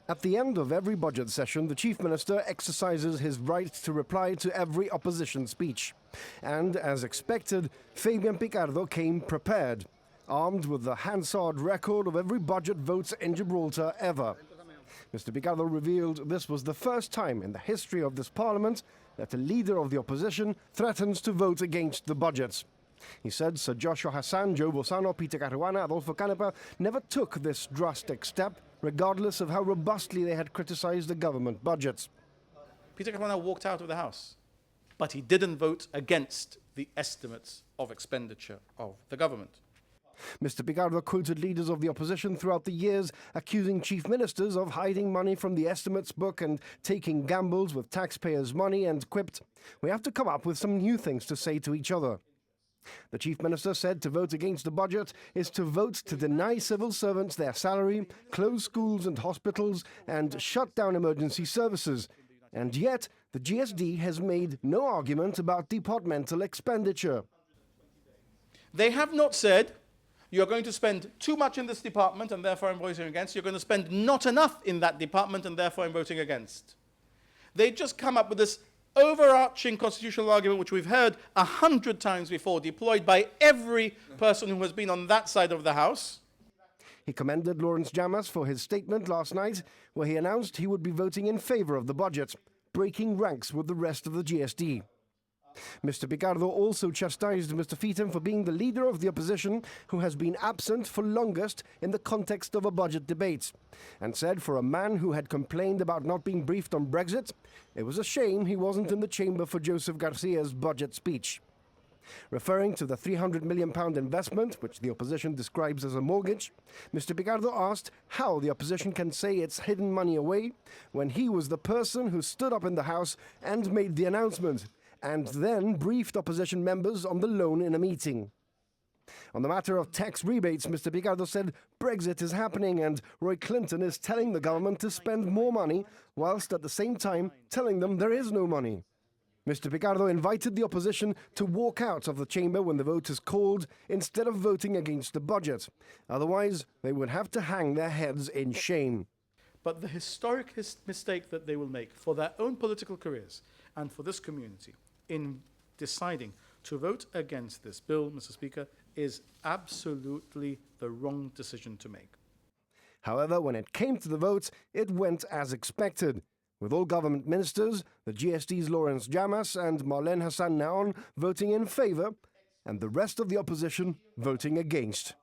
At the end of every budget session, the Chief Minister exercises his right to reply to every opposition speech. And, as expected, Fabian Picardo came prepared, armed with the Hansard record of every budget vote in Gibraltar ever. Mr. Picardo revealed this was the first time in the history of this parliament that a leader of the opposition threatens to vote against the budget. He said Sir Joshua Hassan, Joe Bolsano, Peter Caruana, Adolfo Canepa never took this drastic step, regardless of how robustly they had criticized the government budget. Peter Caruana walked out of the House, but he didn't vote against the estimates of expenditure of the government. Mr. Picardo quoted leaders of the opposition throughout the years, accusing chief ministers of hiding money from the estimates book and taking gambles with taxpayers' money, and quipped, "We have to come up with some new things to say to each other." The Chief Minister said to vote against the budget is to vote to deny civil servants their salary, close schools and hospitals, and shut down emergency services. And yet, the GSD has made no argument about departmental expenditure. They have not said, you're going to spend too much in this department and therefore I'm voting against. You're going to spend not enough in that department and therefore I'm voting against. They just come up with this overarching constitutional argument, which we've heard 100 times before, deployed by every person who has been on that side of the House. He commended Lawrence Llamas for his statement last night, where he announced he would be voting in favor of the budget, breaking ranks with the rest of the GSD. Mr. Picardo also chastised Mr. Feetham for being the leader of the opposition who has been absent for longest in the context of a budget debate, and said for a man who had complained about not being briefed on Brexit, it was a shame he wasn't in the chamber for Joseph Garcia's budget speech. Referring to the £300 million investment, which the opposition describes as a mortgage, Mr. Picardo asked how the opposition can say it's hidden money away when he was the person who stood up in the House and made the announcement, and then briefed opposition members on the loan in a meeting. On the matter of tax rebates, Mr. Picardo said Brexit is happening and Roy Clinton is telling the government to spend more money, whilst at the same time telling them there is no money. Mr. Picardo invited the opposition to walk out of the chamber when the vote is called, instead of voting against the budget. Otherwise, they would have to hang their heads in shame. But the historic mistake that they will make for their own political careers and for this community in deciding to vote against this bill, Mr. Speaker, is absolutely the wrong decision to make. However, when it came to the vote, it went as expected, with all government ministers, the GSD's Lawrence Llamas and Marlene Hassan Naon voting in favour, and the rest of the opposition voting against.